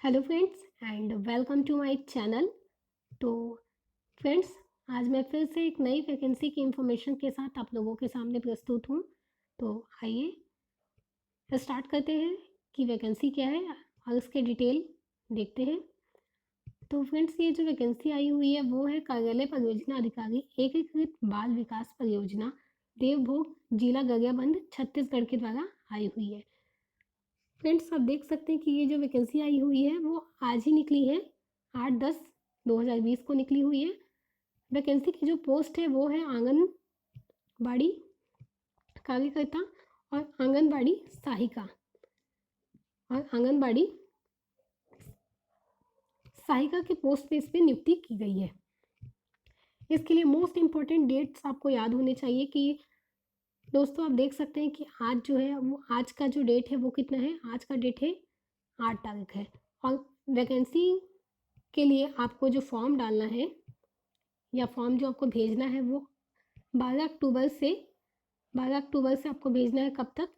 Hello friends and welcome to my channel. तो friends, आज मैं फिर से एक नई वैकेंसी की इंफॉर्मेशन के साथ आप लोगों के सामने प्रस्तुत हूँ। तो आइए स्टार्ट करते हैं कि वैकेंसी क्या है और उसके डिटेल देखते हैं। तो फ्रेंड्स, ये जो वैकेंसी आई हुई है वो है कार्यालय परियोजना अधिकारी एकीकृत बाल विकास परियोजना देवभोग जिला गरियाबंद छत्तीसगढ़ के द्वारा आई हुई है। फ्रेंड्स, आप देख सकते हैं कि ये जो वैकेंसी आई हुई है वो आज ही निकली है, 8/10/2020 को निकली हुई है। वैकेंसी की जो पोस्ट है वो है आंगनबाड़ी कार्यकर्ता और आंगनबाड़ी सहायिका और आंगनबाड़ी सहायिका के पोस्ट पे इस पर नियुक्ति की गई है। इसके लिए मोस्ट इम्पॉर्टेंट डेट्स आपको याद होने चाहिए कि दोस्तों आप देख सकते हैं कि आज जो है वो आज का जो डेट है वो कितना है। आज का डेट है 8 तारीख है। और वैकेंसी के लिए आपको जो फॉर्म डालना है या फॉर्म जो आपको भेजना है वो 12 अक्टूबर से आपको भेजना है। कब तक?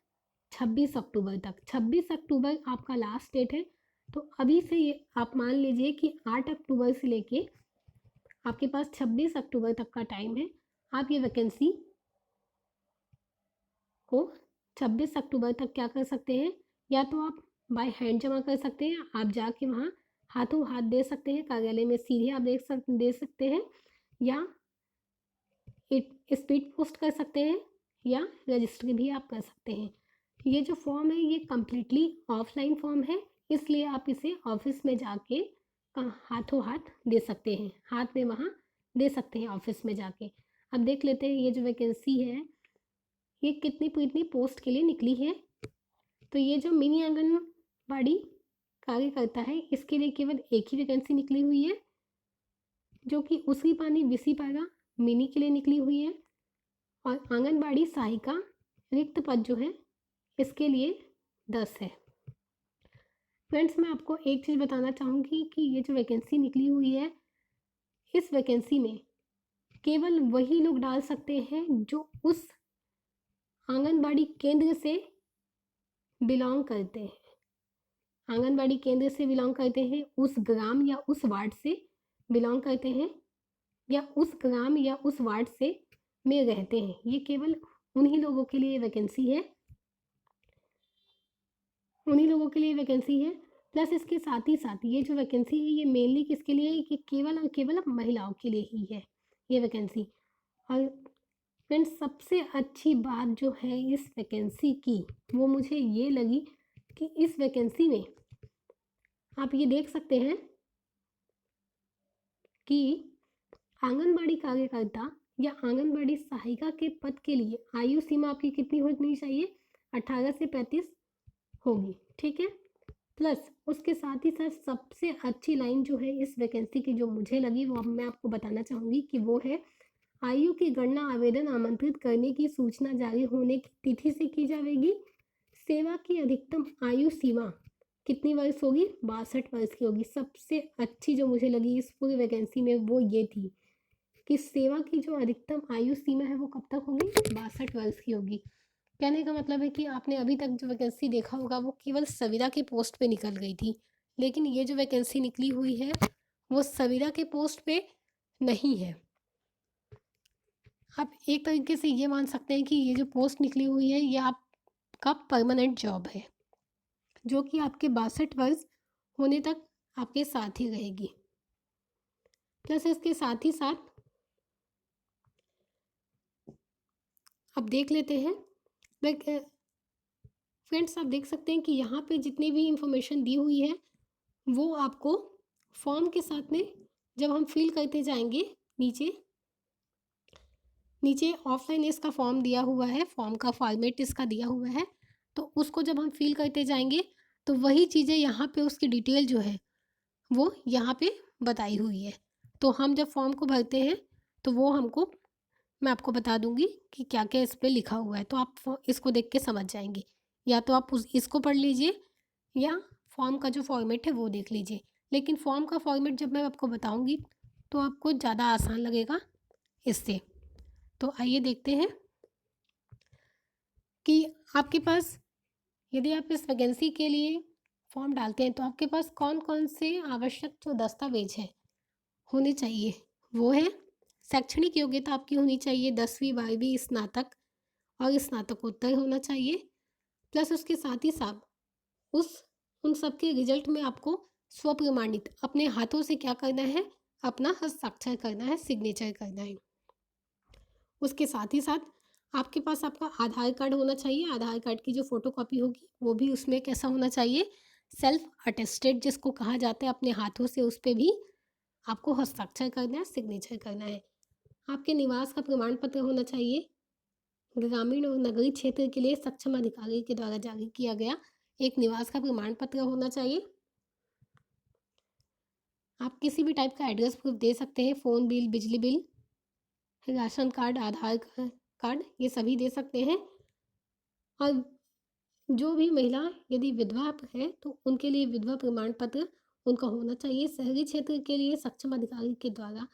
26 अक्टूबर तक। 26 अक्टूबर आपका लास्ट डेट है। तो अभी से ये आप मान लीजिए कि 8 अक्टूबर से लेके आपके पास 26 अक्टूबर तक का टाइम है। आप ये वैकेंसी को 26 अक्टूबर तक क्या कर सकते हैं, या तो आप बाय हैंड जमा कर सकते हैं, आप जाके वहाँ हाथों हाथ दे सकते हैं, कार्यालय में सीधे आप दे सकते हैं, या स्पीड पोस्ट कर सकते हैं, या रजिस्ट्री भी आप कर सकते हैं। ये जो फॉर्म है ये कम्प्लीटली ऑफलाइन फॉर्म है, इसलिए आप इसे ऑफिस में जाके हाथों हाथ दे सकते हैं, हाथ में वहाँ दे सकते हैं ऑफिस में जाके। अब देख लेते हैं ये जो वैकेंसी है ये कितनी पोस्ट के लिए निकली है। तो ये जो मिनी आंगनबाड़ी कार्यकर्ता है इसके लिए केवल एक ही वैकेंसी निकली हुई है, जो कि उसी पानी विसी पारा मिनी के लिए निकली हुई है। और आंगनबाड़ी सहायिका रिक्त पद जो है इसके लिए 10 है। फ्रेंड्स, मैं आपको एक चीज़ बताना चाहूँगी कि ये जो वैकेंसी निकली हुई है इस वैकेंसी में केवल वही लोग डाल सकते हैं जो उस आंगनबाड़ी केंद्र से बिलोंग करते हैं। आंगनबाड़ी केंद्र से बिलोंग करते हैं, उस ग्राम या उस वार्ड से बिलोंग करते हैं, या उस ग्राम या उस वार्ड से में रहते हैं। ये केवल उन्हीं लोगों के लिए वैकेंसी है, उन्हीं लोगों के लिए वैकेंसी है। प्लस इसके साथ ही साथ ये जो वैकेंसी है ये मेनली किसके लिए है कि केवल और केवल महिलाओं के लिए ही है ये वैकेंसी। और फ्रेंड्स, सबसे अच्छी बात जो है इस वैकेंसी की वो मुझे ये लगी कि इस वैकेंसी में आप ये देख सकते हैं कि आंगनबाड़ी कार्यकर्ता या आंगनबाड़ी सहायिका के पद के लिए आयु सीमा आपकी कितनी होनी चाहिए? 18 से 35 होगी, ठीक है। प्लस उसके साथ ही साथ सबसे अच्छी लाइन जो है इस वैकेंसी की जो मुझे लगी वो अब मैं आपको बताना चाहूँगी कि वो है आयु की गणना आवेदन आमंत्रित करने की सूचना जारी होने की तिथि से की जाएगी। सेवा की अधिकतम आयु सीमा कितनी वर्ष होगी? 62 वर्ष की होगी। सबसे अच्छी जो मुझे लगी इस पूरी वैकेंसी में वो ये थी कि सेवा की जो अधिकतम आयु सीमा है वो कब तक होगी? 62 वर्ष की होगी। कहने का मतलब है कि आपने अभी तक जो वैकेंसी देखा होगा वो केवल संविदा के पोस्ट पे निकल गई थी, लेकिन ये जो वैकेंसी निकली हुई है वो संविदा के पोस्ट पे नहीं है। आप एक तरीके से ये मान सकते हैं कि ये जो पोस्ट निकली हुई है ये आपका परमानेंट जॉब है, जो कि आपके 62 वर्ष होने तक आपके साथ ही रहेगी। प्लस इसके साथ ही साथ अब देख लेते हैं फ्रेंड्स, आप देख सकते हैं कि यहाँ पे जितनी भी इंफॉर्मेशन दी हुई है वो आपको फॉर्म के साथ में जब हम फिल करते जाएंगे, नीचे नीचे ऑफलाइन इसका फॉर्म दिया हुआ है, फॉर्म का फॉर्मेट इसका दिया हुआ है। तो उसको जब हम फिल करते जाएंगे तो वही चीज़ें यहाँ पे उसकी डिटेल जो है वो यहाँ पे बताई हुई है। तो हम जब फॉर्म को भरते हैं तो वो हमको मैं आपको बता दूंगी कि क्या क्या इस पर लिखा हुआ है, तो आप इसको देख के समझ जाएंगे। या तो आप इसको पढ़ लीजिए या फॉर्म का जो फॉर्मेट है वो देख लीजिए। लेकिन फॉर्म का फॉर्मेट जब मैं आपको बताऊंगी तो आपको ज़्यादा आसान लगेगा इससे। तो आइए देखते हैं कि आपके पास, यदि आप इस वैकेंसी के लिए फॉर्म डालते हैं तो आपके पास कौन कौन से आवश्यक जो दस्तावेज हैं होने चाहिए, वो है शैक्षणिक योग्यता आपकी होनी चाहिए 10वीं 12वीं स्नातक और स्नातकोत्तर होना चाहिए, प्लस उसके साथ ही साथ उस उन सब के रिजल्ट में आपको स्वप्रमाणित अपने हाथों से क्या करना है, अपना हस्ताक्षर करना है, सिग्नेचर करना है। उसके साथ ही साथ आपके पास आपका आधार कार्ड होना चाहिए। आधार कार्ड की जो फोटोकॉपी होगी वो भी उसमें कैसा होना चाहिए, सेल्फ अटेस्टेड जिसको कहा जाता है, अपने हाथों से उस पर भी आपको हस्ताक्षर करना है, सिग्नेचर करना है। आपके निवास का प्रमाण पत्र होना चाहिए। ग्रामीण और नगरीय क्षेत्र के लिए सक्षम अधिकारी के द्वारा जारी किया गया एक निवास का प्रमाण पत्र होना चाहिए। आप किसी भी टाइप का एड्रेस प्रूफ दे सकते हैं, फ़ोन बिल, बिजली बिल, राशन कार्ड, आधार कार्ड, ये सभी दे सकते हैं। और जो भी महिला यदि विधवा है तो उनके लिए विधवा प्रमाण पत्र उनका होना चाहिए। शहरी क्षेत्र के लिए सक्षम अधिकारी के द्वारा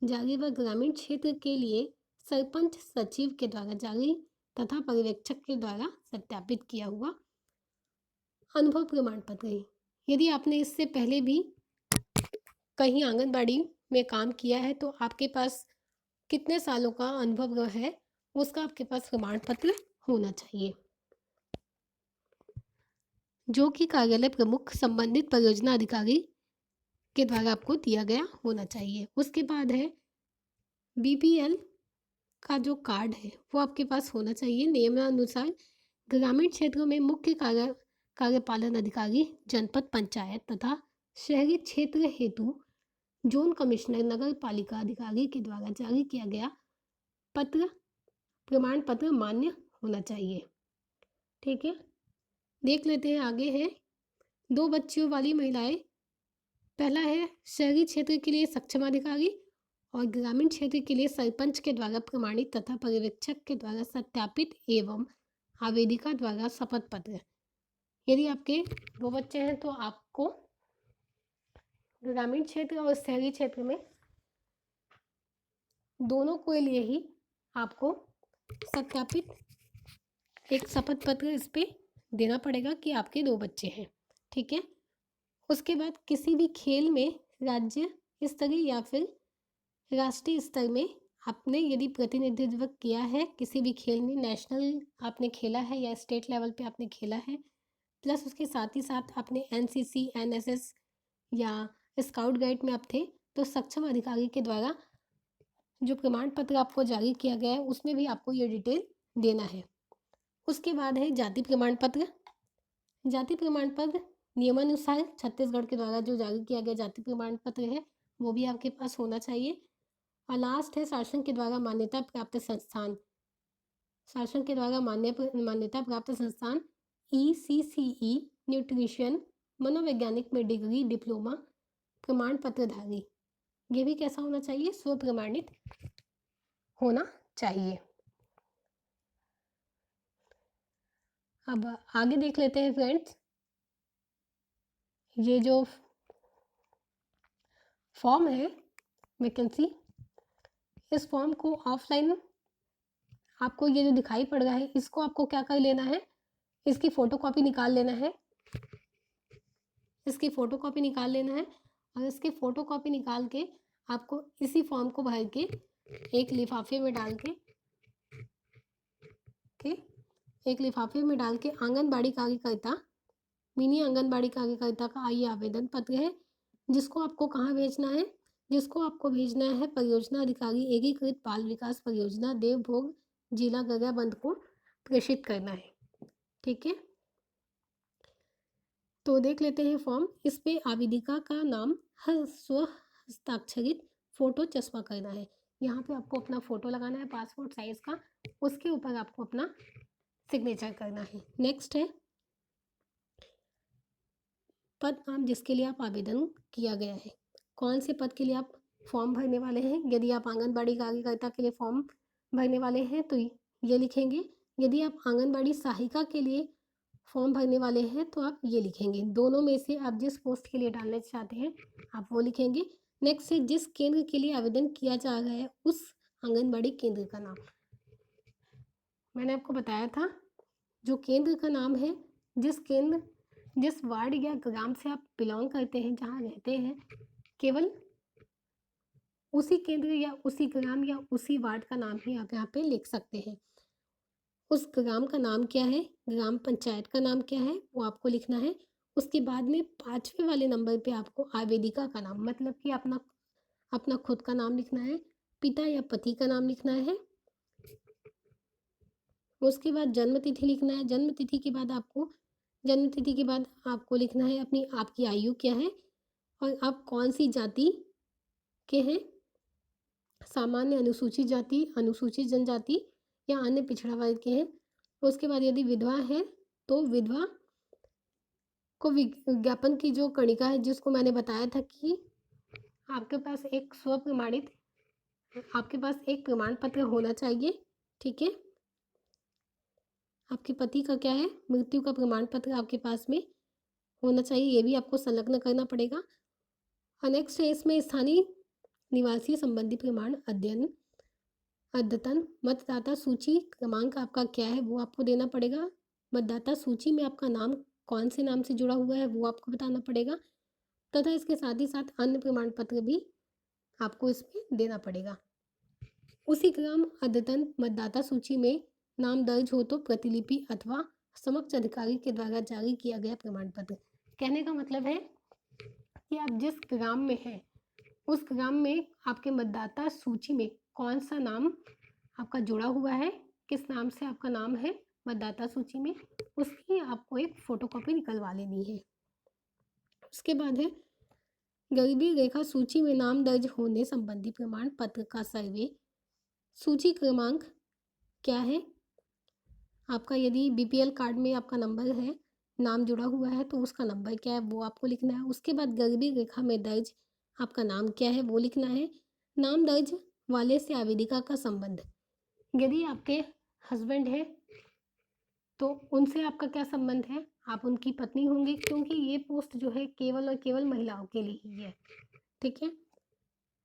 जारी व ग्रामीण क्षेत्र के लिए सरपंच सचिव के द्वारा जारी तथा पर्यवेक्षक के द्वारा सत्यापित किया हुआ अनुभव प्रमाण पत्र है। यदि आपने इससे पहले भी कहीं आंगनबाड़ी में काम किया है तो आपके पास कितने सालों का अनुभव है उसका आपके पास प्रमाण पत्र होना चाहिए, जो कि कार्यालय प्रमुख संबंधित परियोजना अधिकारी के द्वारा आपको दिया गया होना चाहिए। उसके बाद है बीपीएल का जो कार्ड है वो आपके पास होना चाहिए। नियमानुसार ग्रामीण क्षेत्रों में मुख्य कार्यपालन अधिकारी, जनपद पंचायत तथा शहरी क्षेत्र हेतु जोन कमिश्नर, नगर पालिका अधिकारी के द्वारा जारी किया गया पत्र प्रमाण पत्र मान्य होना चाहिए। ठीक है, देख लेते हैं आगे है 2 बच्चियों वाली महिलाएं। पहला है शहरी क्षेत्र के लिए सक्षम अधिकारी और ग्रामीण क्षेत्र के लिए सरपंच के द्वारा प्रमाणित तथा पर्यवेक्षक के द्वारा सत्यापित एवं आवेदिका द्वारा शपथ पत्र। यदि आपके 2 बच्चे हैं तो आपको ग्रामीण क्षेत्र और शहरी क्षेत्र में दोनों के लिए ही आपको सत्यापित एक शपथ पत्र इस पे देना पड़ेगा कि आपके 2 बच्चे हैं। ठीक है, उसके बाद किसी भी खेल में राज्य स्तरीय या फिर राष्ट्रीय स्तर में आपने यदि प्रतिनिधित्व किया है, किसी भी खेल में नेशनल आपने खेला है या स्टेट लेवल पे आपने खेला है, प्लस उसके साथ ही साथ आपने एनसीसी, एनएसएस या स्काउट गाइड में आप थे, तो सक्षम अधिकारी के द्वारा जो प्रमाण पत्र आपको जारी किया गया है उसमें भी आपको ये डिटेल देना है। उसके बाद है जाति प्रमाण पत्र। जाति प्रमाण पत्र नियमानुसार छत्तीसगढ़ के द्वारा जो जारी किया गया जाति प्रमाण पत्र है वो भी आपके पास होना चाहिए। और लास्ट है शासन के द्वारा मान्यता प्राप्त संस्थान। शासन के द्वारा मान्यता प्राप्त संस्थान ECCE न्यूट्रिशन मनोवैज्ञानिक में डिग्री डिप्लोमा प्रमाण पत्रधारी, ये भी कैसा होना चाहिए, स्वप्रमाणित होना चाहिए। अब आगे देख लेते हैं फ्रेंड्स, ये जो फॉर्म है वैकेंसी, इस फॉर्म को ऑफलाइन आपको ये जो दिखाई पड़ रहा है इसको आपको क्या कर लेना है, इसकी फोटोकॉपी निकाल लेना है। इसकी फ़ोटोकॉपी निकाल लेना है और इसकी फ़ोटोकॉपी निकाल के आपको इसी फॉर्म को भर के एक लिफाफे में डाल के आंगनबाड़ी कार्यकर्ता, मिनी आंगनबाड़ी कार्यकर्ता का ये आवेदन पत्र है, जिसको आपको कहाँ भेजना है, जिसको आपको भेजना है परियोजना अधिकारी एकीकृत बाल विकास परियोजना देवभोग जिला गरियाबंद को प्रेषित करना है। ठीक है, तो देख लेते हैं फॉर्म। इस पे आवेदिका का नाम स्व हस्ताक्षरित फोटो चस्पा करना है। यहाँ पे आपको अपना फोटो लगाना है पासपोर्ट साइज का, उसके ऊपर आपको अपना सिग्नेचर करना है। नेक्स्ट है पद नाम जिसके लिए आप आवेदन किया गया है, कौन से पद के लिए आप फॉर्म भरने वाले हैं। यदि आप आंगनबाड़ी कार्यकर्ता के लिए फॉर्म भरने वाले हैं तो ये लिखेंगे। यदि आप आंगनबाड़ी सहायिका के लिए फॉर्म भरने वाले हैं तो आप ये लिखेंगे। दोनों में से आप जिस पोस्ट के लिए डालना चाहते हैं आप वो लिखेंगे। नेक्स्ट है जिस केंद्र के लिए आवेदन किया जा रहा है उस आंगनबाड़ी केंद्र का नाम। मैंने आपको बताया था जो केंद्र का नाम है, जिस केंद्र जिस वार्ड या ग्राम से आप बिलोंग करते हैं, जहाँ रहते हैं, केवल उसी केंद्र या उसी ग्राम या उसी वार्ड का नाम ही आप यहाँ पे लिख सकते हैं। उस ग्राम का नाम क्या है, ग्राम पंचायत का नाम क्या है, वो आपको लिखना है। उसके बाद में 5वें वाले नंबर पे आपको आवेदिका का नाम, मतलब कि अपना अपना खुद का नाम लिखना है, पिता या पति का नाम लिखना है। उसके बाद जन्म तिथि लिखना है। जन्म तिथि के बाद आपको लिखना है अपनी आपकी आयु क्या है और आप कौन सी जाति के हैं, सामान्य, अनुसूचित जाति, अनुसूचित जनजाति या अन्य पिछड़ा वर्ग के हैं। उसके बाद यदि विधवा है तो विधवा को विज्ञापन की जो कणिका है, जिसको मैंने बताया था कि आपके पास एक प्रमाण पत्र होना चाहिए, ठीक है। आपके पति का क्या है, मृत्यु का प्रमाण पत्र आपके पास में होना चाहिए, ये भी आपको संलग्न करना पड़ेगा। और नेक्स्ट है इसमें स्थानीय निवासी संबंधी प्रमाण अद्यतन मतदाता सूची क्रमांक आपका क्या है वो आपको देना पड़ेगा। मतदाता सूची में आपका नाम कौन से नाम से जुड़ा हुआ है वो आपको बताना पड़ेगा, तथा इसके साथ ही साथ अन्य प्रमाण पत्र भी आपको इसमें देना पड़ेगा। उसी ग्राम अद्यतन मतदाता सूची में नाम दर्ज हो तो प्रतिलिपि अथवा समक्ष अधिकारी के द्वारा जारी किया गया प्रमाण पत्र। कहने का मतलब है कि आप जिस ग्राम में हैं, उस ग्राम में आपके मतदाता सूची में कौन सा नाम आपका जुड़ा हुआ है, किस नाम से आपका नाम है मतदाता सूची में, उसकी आपको एक फोटोकॉपी निकलवा लेनी है। उसके बाद है गरीबी रेखा सूची में नाम दर्ज होने संबंधी प्रमाण पत्र का सर्वे। सूची क्रमांक क्या है आपका, यदि बीपीएल कार्ड में आपका नंबर है, नाम जुड़ा हुआ है तो उसका नंबर क्या है वो आपको लिखना है। उसके बाद गरीबी रेखा में दर्ज आपका नाम क्या है वो लिखना है। नाम दर्ज वाले से आवेदिका का संबंध, यदि आपके हस्बैंड है तो उनसे आपका क्या संबंध है, आप उनकी पत्नी होंगी, क्योंकि ये पोस्ट जो है केवल और केवल महिलाओं के लिए ही है, ठीक है।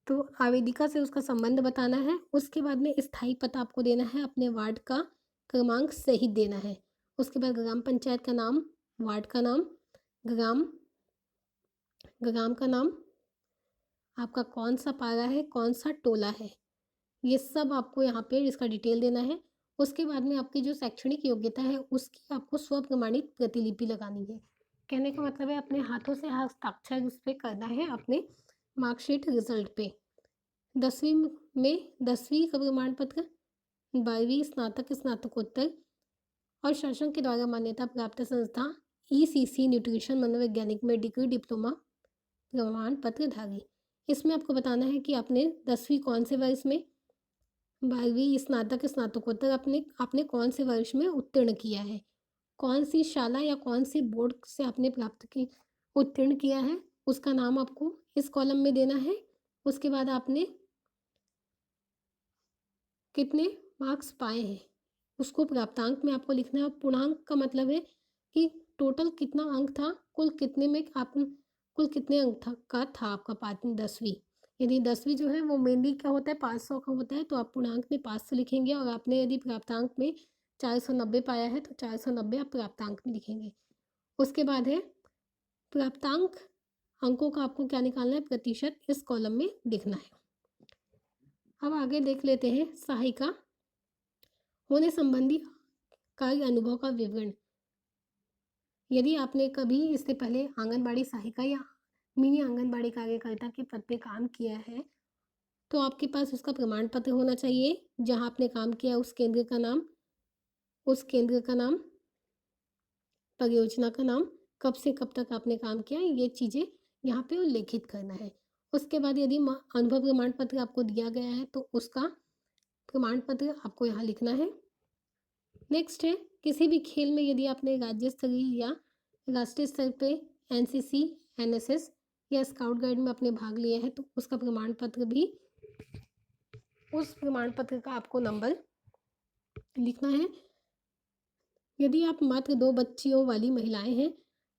तो आवेदिका से उसका संबंध बताना है। उसके बाद में स्थायी पता आपको देना है, अपने वार्ड का क्रमांक सहित देना है। उसके बाद ग्राम पंचायत का नाम, वार्ड का नाम, ग्राम का नाम, आपका कौन सा पारा है, कौन सा टोला है, ये सब आपको यहाँ पे इसका डिटेल देना है। उसके बाद में आपकी जो शैक्षणिक योग्यता है उसकी आपको स्व प्रमाणित प्रतिलिपि लगानी है। कहने का मतलब है अपने हाथों से हस्ताक्षर उस पर करना है अपने मार्कशीट रिजल्ट पे। 10वीं में 10वीं का प्रमाण पत्र, 12वीं स्नातक स्नातकोत्तर और शासन के द्वारा मान्यता प्राप्त संस्था ईसीसी न्यूट्रिशन मनोवैज्ञानिक में डिग्री डिप्लोमा प्रमाण पत्र धारी। इसमें आपको बताना है कि आपने 10वीं कौन से वर्ष में, 12वीं स्नातक स्नातकोत्तर आपने कौन से वर्ष में उत्तीर्ण किया है, कौन सी शाला या कौन सी बोर्ड से आपने उत्तीर्ण किया है, उसका नाम आपको इस कॉलम में देना है। उसके बाद आपने कितने मार्क्स पाए हैं उसको प्राप्तांक में आपको लिखना है। पूर्णांक का मतलब है कि टोटल कितना अंक था, कुल कितने अंक था आपका 10वीं। यदि 10वीं जो है वो मेनली क्या होता है 500 का होता है, तो आप पूर्णांक में 500 लिखेंगे, और आपने यदि प्राप्तांक में 490 पाया है तो 490 आप प्राप्तांक में लिखेंगे। उसके बाद है प्राप्तांक अंकों का आपको क्या निकालना है, प्रतिशत, इस कॉलम में लिखना है। अब आगे देख लेते हैं सहायिका होने संबंधी कार्य अनुभव का विवरण। यदि आपने कभी इससे पहले आंगनबाड़ी सहायिका या मिनी आंगनबाड़ी कार्यकर्ता के पद पे काम किया है तो आपके पास उसका प्रमाण पत्र होना चाहिए। जहां आपने काम किया उस केंद्र का नाम, परियोजना का नाम, कब से कब तक आपने काम किया, ये चीज़ें यहाँ पे उल्लेखित करना है। उसके बाद यदि अनुभव प्रमाण पत्र आपको दिया गया है तो उसका प्रमाण पत्र आपको यहाँ लिखना है। नेक्स्ट है किसी भी खेल में यदि आपने राज्य स्तरीय या राष्ट्रीय स्तर पे एनसीसी, एनएसएस या स्काउट गाइड में अपने भाग लिए हैं तो उसका प्रमाण पत्र भी, उस प्रमाण पत्र का आपको नंबर लिखना है। यदि आप मात्र 2 बच्चियों वाली महिलाएं हैं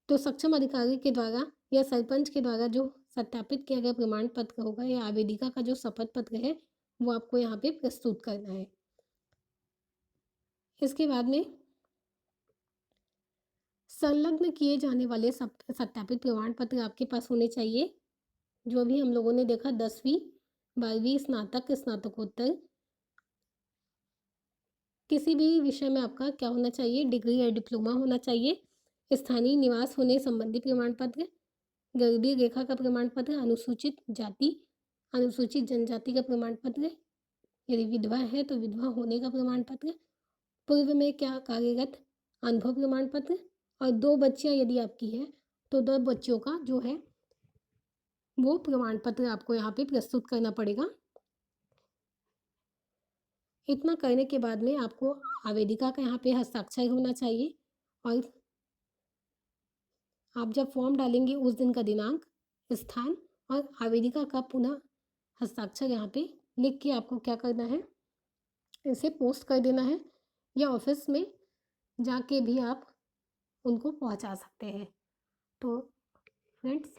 तो सक्षम अधिकारी के द्वारा या सरपंच के द्वारा जो सत्यापित किया गया प्रमाण पत्र होगा या आवेदिका का जो शपथ पत्र है वो आपको यहाँ पे प्रस्तुत करना है। इसके बाद में संलग्न किए जाने वाले सत्यापित प्रमाण पत्र आपके पास होने चाहिए। जो अभी हम लोगों ने देखा 10वीं 12वीं स्नातक स्नातकोत्तर किसी भी विषय में आपका क्या होना चाहिए, डिग्री या डिप्लोमा होना चाहिए। स्थानीय निवास होने संबंधी प्रमाण पत्र, गरीबी रेखा का प्रमाण पत्र, अनुसूचित जाति अनुसूचित जनजाति का प्रमाण पत्र, यदि विधवा है तो विधवा होने का प्रमाण पत्र, पूर्व में क्या कार्यरत अनुभव प्रमाण पत्र, और 2 बच्चियां यदि आपकी है तो 2 बच्चियों का जो है वो प्रमाण पत्र आपको यहाँ पे प्रस्तुत करना पड़ेगा। इतना करने के बाद में आपको आवेदिका का यहाँ पे हस्ताक्षर होना चाहिए, और आप जब फॉर्म डालेंगे उस दिन का दिनांक, स्थान और आवेदिका का पुनः हस्ताक्षर यहाँ पे लिख के आपको क्या करना है, इसे पोस्ट कर देना है, या ऑफिस में जाके भी आप उनको पहुँचा सकते हैं। तो फ्रेंड्स,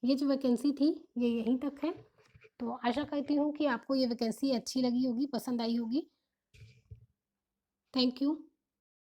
ये जो वैकेंसी थी ये यहीं तक है। तो आशा करती हूँ कि आपको ये वैकेंसी अच्छी लगी होगी, पसंद आई होगी। Thank you.